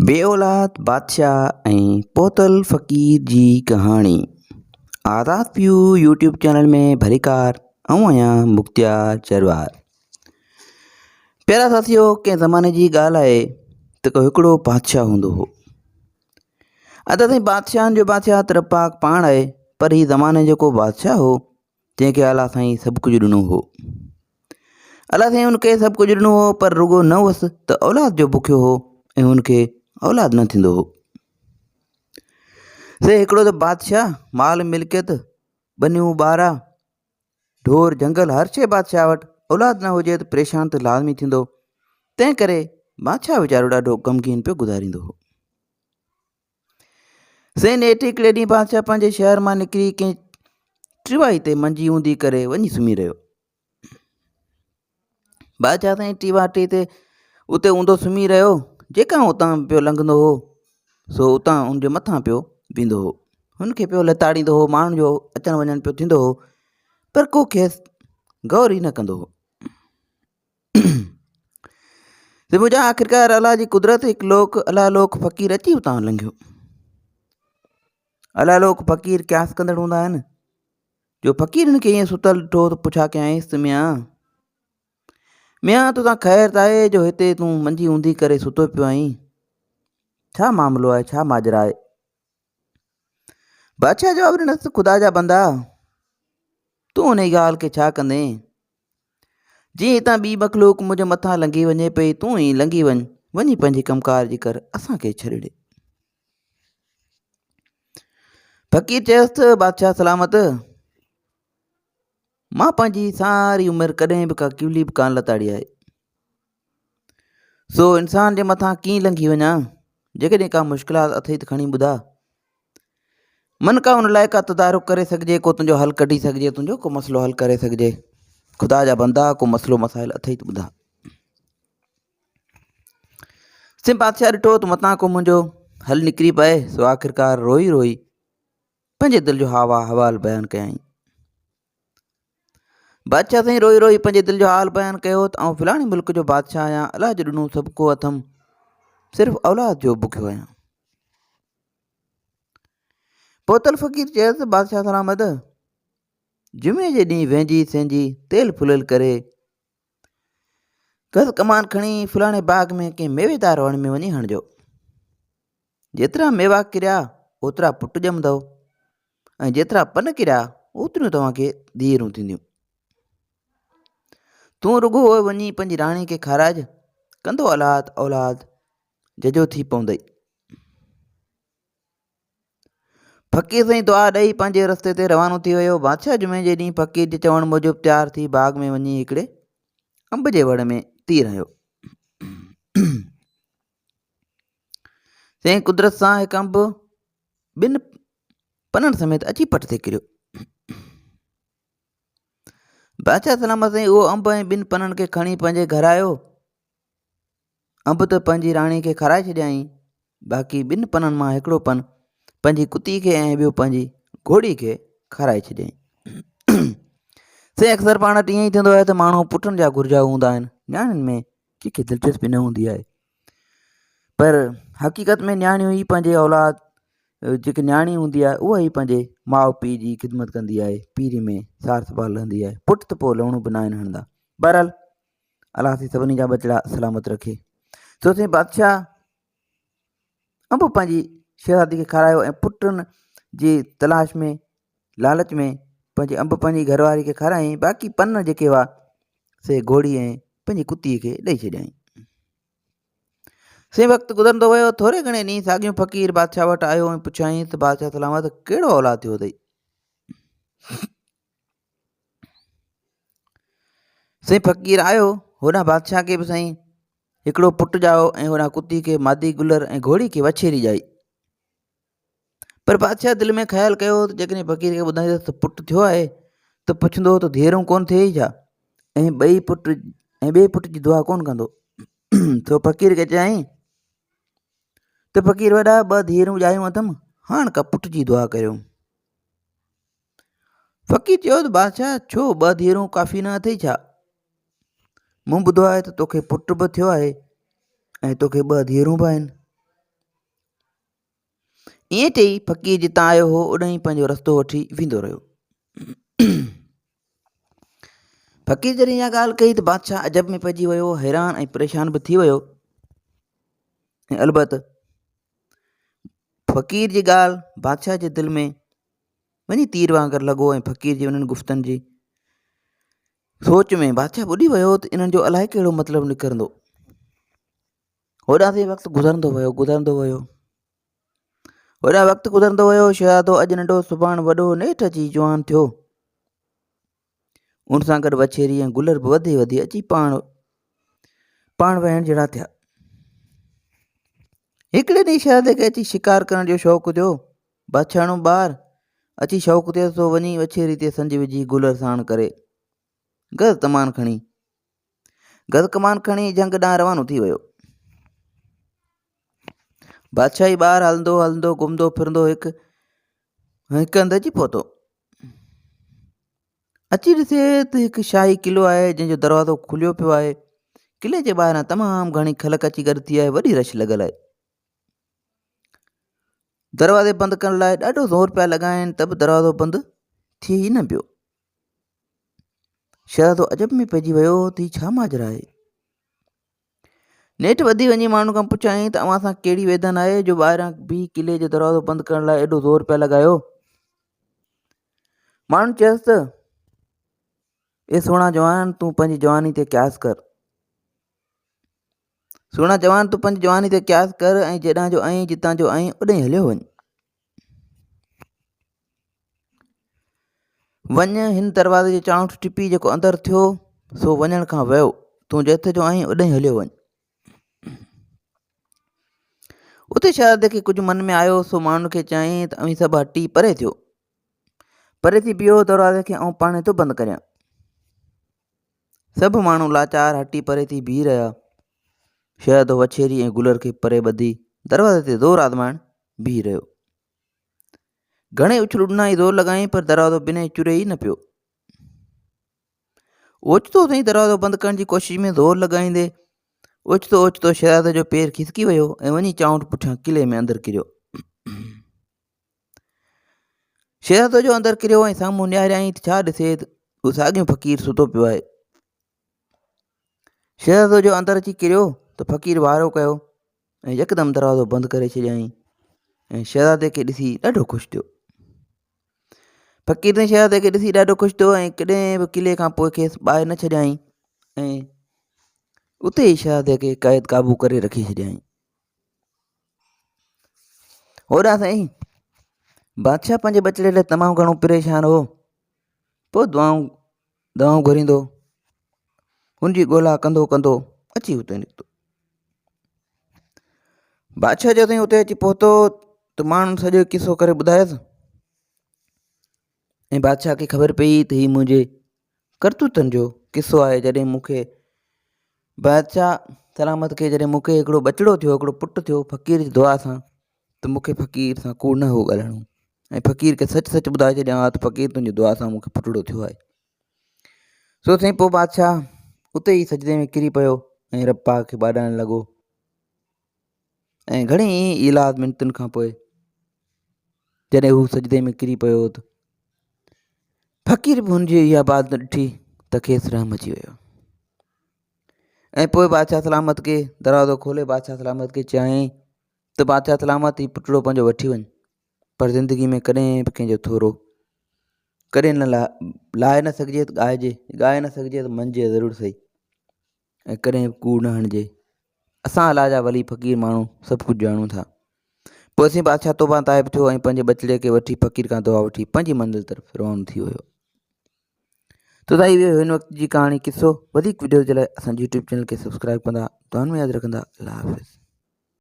बेऔलाद बादशाह ऐं पोतल फ़क़ीर जी कहाणी। आज़ाद व्यू यूट्यूब चैनल में भलीकार ऐं आहियां मुख़्तियार चरवार। प्यारा साथियो, कंहिं ज़माने जी ॻाल्हि आहे त हिकिड़ो बादशाह हूंदो हो। अदा ताईं बादशाहनि जो बादशाह तरपाक पाण आहे, पर हीउ ज़माने जेको बादशाह हो जंहिंखे अलाह साईं सभु कुझु ॾिनो हो। अलाह साईं हुनखे सभु कुझु ॾिनो हो, पर रुॻो न हुअसि त औलाद जो बुखियो हो ऐं हुनखे औलाद न थींदो हो। से हिकिड़ो त बादशाह, माल मिल्कियत, बनियूं ॿारा, ढोर जंगल, हर शइ बादशाह वटि। औलाद न हुजे त परेशान त लाज़मी थींदो। तंहिं करे बादशाह वीचारो ॾाढो ग़मगीन पियो गुज़ारींदो हो। सेन हेठि हिकिड़े ॾींहुं बादशाह पंहिंजे शहर मां निकिरी कंहिं टिवाई ते मंजी ऊंधी करे वञी सुम्ही रहियो। बादशाह साईं टीवाटी ते उते ऊंधो सुम्ही रहियो। जेका उतां पियो लंघंदो हो सो उतां उनजे मथां पियो बीहंदो हो। हुनखे पियो लताड़ींदो हो, माण्हुनि जो अचणु वञणु पियो थींदो हो, पर को खेसि गौर ई न कंदो हो। मुंहिंजा आख़िरकार अलाह जी कुदरत, हिकु अलाह लोक फ़क़ीर अची उतां लंघियो। अलाह लोक फ़क़ीर क्यास कंदड़ हूंदा आहिनि। जो फ़क़ीरनि खे ईअं सुतल ॾिठो त पुछा कयांसि त मियां तोसां ख़ैर त आहे जो हिते तूं मंजी ऊंधी करे सुतो पियो आहीं? छा मामिलो आहे, छा माजरा आहे? बादशाह जवाबु ॾिनसि, ख़ुदा जा बंदा, तूं हुन जी ॻाल्हि खे छा कंदे? जीअं हितां ॿी मख़लूक मुंहिंजे मथां लंघी वञे पई, तूं ई लंघी वञी पंहिंजे कमकार जी कर, असांखे छॾे ॾे। फ़क़ीर चयसि त बादशाह सलामत, मां पंहिंजी सारी उमिरि कॾहिं बि का किवली बि कान लताड़ी आहे। सो इंसान जे मथां कीअं लंघी वञा? जेकॾहिं का मुश्किलात अथई त खणी ॿुधा। मन का उन लाइ का तदारुक करे सघिजे, को तुंहिंजो हल कढी सघिजे, तुंहिंजो को मसइलो हल करे सघिजे। ख़ुदा जा बंदा, को मसइलो मसाइल अथई त ॿुधा। सिंह बादशाह ॾिठो त मथां को मुंहिंजो हल निकिरी पए, सो आख़िरकार रोई रोई पंहिंजे दिलि जो हवाल बयानु कयईं। बादशाह साईं रोई रोई पंहिंजे दिलि जो हाल बयानु कयो त आउं फलाणे मुल्क जो बादशाह आहियां, अलाह जो ॾिनो सभु को अथमि, सिर्फ़ु औलाद जो बुखियो आहियां। पोतल फ़क़ीर चयसि, बादशाह सलामत, जुमे जे ॾींहुं वेंजी सेंजी तेल फुलियल करे घस कमान खणी फलाणे बाग में कंहिं मेवेदार वण में वञी हणिजो। जेतिरा मेवा किरिया ओतिरा पुट ॼमंदव, ऐं जेतिरा पन किरिया ओतिरियूं तव्हांखे धीअरूं थींदियूं। तूं रुॻो वञी पंहिंजी राणी खे खाराइज, कंदो औलाद जजो थी पवंदई। फ़क़ीर साईं दुआ ॾेई पंहिंजे रस्ते ते रवानो थी वियो। बादशाह जुमे जे ॾींहुं फ़क़ीर जे चवण मूजिबि तयारु थी बाग में वञी हिकिड़े अंब जे वण में थी रहियो। साईं कुदरत सां हिकु अंब ॿिनि पननि समेत अची पट ते किरियो। बादशाह सलामत साईं उहो अंब ऐं ॿिनि पननि खे खणी पंहिंजे घर आयो। अंब त पंहिंजी राणी खे खाराए छॾियईं, बाक़ी ॿिनि पननि मां हिकिड़ो पन पंहिंजी कुती खे ऐं ॿियो पंहिंजी घोड़ी खे खाराए छॾियईं। से अक्सर पाण वटि ईअं ई थींदो आहे त माण्हू पुटनि जा घुरिजा हूंदा आहिनि, नियाणियुनि में कंहिंखे दिलचस्पी न हूंदी आहे, पर हक़ीक़त में नियाणियूं ई पंहिंजे औलाद, जेकी नियाणी हूंदी आहे उहा ई पंहिंजे माउ पीउ जी ख़िदमत कंदी आहे, पीढ़ी में सार संभाल रहंदी आहे। पुट त पोइ लहणो बि न आहिनि हणंदा। बहरहाल अलाह साईं सभिनी जा बचड़ा सलामत रखे। सो साईं बादशाह अंब पंहिंजी शहज़ादी खे खारायो ऐं पुटनि जी तलाश में, लालच में पंहिंजे अंब पंहिंजी घरवारी खे खारायईं, बाक़ी पन जेके हुआ से घोड़ी ऐं पंहिंजी कुतीअ खे ॾेई छॾियईं। से वक़्तु गुज़रंदो वियो। थोरे घणे ॾींहुं साॻियो फ़क़ीर बादशाह वटि आयो ऐं पुछियईं त बादशाह सलामत, कहिड़ो औलाद थियो अथई? से फ़क़ीर आयो, होॾां बादशाह खे बि साईं हिकिड़ो पुटु ॼाओ ऐं होॾां कुती खे मादी गुलर ऐं घोड़ी खे वछेरी ॼाई। पर बादशाह दिलि में ख़्यालु कयो त जेकॾहिं फ़क़ीर खे ॿुधाईंदसि त पुटु थियो आहे त पुछंदो त धीअरूं कोन थिए छा, ऐं ॿिए पुट जी दुआ कोन कंदो। तो फ़क़ीर खे चयईं त फ़क़ीर वॾा, 2 धीअरूं ॼायूं अथमि, हाणे का पुट जी दुआ करियो। फ़क़ीर चयो त बादशाह, छो 2 धीअरूं काफ़ी न अथई छा? मूं ॿुधो आहे त तोखे पुट बि थियो आहे ऐं तोखे 2 धीअरूं बि आहिनि। ईअं चई फ़क़ीर जितां आयो हो उॾां ई पंहिंजो रस्तो वठी वेंदो रहियो। फ़क़ीर जॾहिं इहा ॻाल्हि कई त बादशाह अजब में पइजी वियो, हैरान ऐं परेशान बि थी वियो। ऐं अलबत फ़क़ीर जी ॻाल्हि बादशाह जे दिलि में वञी तीर वांगुरु लॻो ऐं फ़क़ीर जी उन्हनि गुफ़्तनि जी सोच में बादशाह ॿुॾी वियो त इन्हनि जो अलाए कहिड़ो मतिलबु निकिरंदो। होॾां ते वक़्तु गुज़रंदो वियो होॾां वक़्तु गुज़रंदो वियो। शहज़ादो अॼु नंढो सुभाणे वॾो नेठि अची जवान थियो। उन सां गॾु वछेरी ऐं गुलर बि वधी वधी अची पाण वहण जहिड़ा थिया। हिकिड़े ॾींहुं शहज़ादे खे अची शिकार करण जो शौक़ु थियो। बादशाह ॿार अची शौक़ु थियो सो वञी वछेरी ते संज विझी गुलर साण करे गज़ कमान खणी जंग ॾांहुं रवानो थी वियो। बादशाही ॿार हलंदो हलंदो घुमंदो फिरंदो हिकु हंधि अची पहुतो। अची ॾिसे त हिकु शाही क़िलो आहे जंहिंजो दरवाज़ो खुलियो पियो आहे। क़िले जे ॿाहिरां तमामु घणी ख़लक अची गॾु थी आहे, वॾी रश लॻल आहे। दरवाज़े बंदि करण लाइ ॾाढो ज़ोर पिया लॻाइनि त बि दरवाज़ो बंदि थिए ई न पियो। शहज़ादो अजब में पइजी वियो त हीउ छा माजरा आहे। नेठि वधी वञी माण्हू खां पुछाईं त अव्हां सां कहिड़ी वेदन आहे जो ॿाहिरां बि क़िले जो दरवाज़ो बंदि करण लाइ एॾो ज़ोर पिया लॻायो। माण्हुनि चयसि त ए सुहिणा जवान, तूं पंहिंजी जवानी ते क़यास कर। सुहिणा जवान, तूं पंहिंजी जवानी ते क़यास कर ऐं जेॾां जो आहीं जितां जो आहीं उॾां ई हलियो वञ। हिन दरवाज़े जी चाऊंठ टिपी जेको अंदरि थियो सो वञण खां वियो। तूं जिथे जो आहीं उॾां ई हलियो वञ। उते शहज़ादे खे कुझु मन में आयो सो माण्हुनि खे चयईं त अवीं सभु हटी परे थियो, परे थी बीहो, दरवाज़े खे ऐं पाणे थो बंदि करियां। सभु माण्हू लाचार हटी परे थी बीह रहिया। शहज़ादो वछेरी ऐं गुलर खे परे ॿधी दरवाज़े ते ज़ोर आज़माइण बीह रहियो। घणे उछल ॾिना ज़ोर लॻाई पर दरवाज़ो बिना चुरे ई न पियो। ओचितो ताईं दरवाज़ो बंदि करण जी कोशिशि में ज़ोर लॻाईंदे ओचितो शहज़ादे जो पेर खिसकी वियो ऐं वञी चाऊंठ पुठियां क़िले में अंदरि किरियो। शहज़ादो जो अंदरि किरियो ऐं साम्हूं निहारियईं त छा ॾिसे त उहो साॻियो फ़क़ीर सुतो पियो आहे। शहज़ादो जो अंदरि अची किरियो त फ़क़ीर वारो कयो ऐं यकदमि दरवाज़ो बंदि करे छॾियईं ऐं शहज़ादे खे ॾिसी ॾाढो ख़ुशि थियो। फ़क़ीर ने शहज़ादे खे ॾिसी ॾाढो ख़ुशि थियो ऐं कॾहिं बि क़िले खां पोइ खेसि ॿाहिरि न छॾियईं ऐं उते ई शहज़ादे खे क़ैद क़ाबू करे रखी छॾियईं। होॾां साईं बादशाह पंहिंजे बचिड़े लाइ तमामु घणो परेशान हो। पोइ दवाऊं घुरींदो, हुनजी ॻोल्हा कंदो अची उते निकितो। बादशाह जो ताईं उते अची पहुतो त माण्हुनि सॼो किसो करे ॿुधायसि ऐं बादशाह खे ख़बर पई त हीउ मुंहिंजे करतूतनि जो किसो आहे। जॾहिं मूंखे बादशाह सलामत खे जॾहिं मूंखे हिकिड़ो बचिड़ो थियो, हिकिड़ो पुटु थियो फ़क़ीर जी दुआ सां, त मूंखे फ़क़ीर सां कूड़ न हो ॻाल्हाइणो ऐं फ़क़ीर खे सच ॿुधाए छॾियां हा त फ़क़ीर तुंहिंजी दुआ सां मूंखे पुटड़ो थियो आहे। सो साईं पोइ बादशाह उते ई सजदे में किरी पियो ऐं रब पाक खे ॿाॾाइण लॻो ऐं घणी इलाज मिनतुनि खां पोइ जॾहिं हू सजदे में किरी पियो त फ़क़ीर बि हुनजी इहा बात ॾिठी त खेसि रहम अची वियो ऐं पोइ बादशाह सलामत खे दरवाज़ो खोले बादशाह सलामत खे चयईं त बादशाह सलामत ही पुटड़ो पंहिंजो वठी वञ, पर ज़िंदगी में कॾहिं बि कंहिंजो थोरो कॾहिं न लाहे न सघिजे त ॻाए न सघिजे त मञिजे ज़रूरु सही ऐं कॾहिं कूड़ न हणिजे। असां अलाह जा वली फ़क़ीर माण्हू सभु कुझु ॼाणूं था। पोइ असीं बादशाह तौबा ताइब थियो ऐं पंहिंजे बचिड़े खे वठी फ़क़ीर खां दुआ वठी पंहिंजी मंज़िल तरफ़ रवानो थी वियो। त साईं इहो हिन वक़्त जी कहाणी किसो। वधीक वीडियो जे लाइ असांजे यूट्यूब चैनल खे सब्सक्राइब कंदा, दुआनि में यादि रखंदा। अल्लाह हाफ़िज़।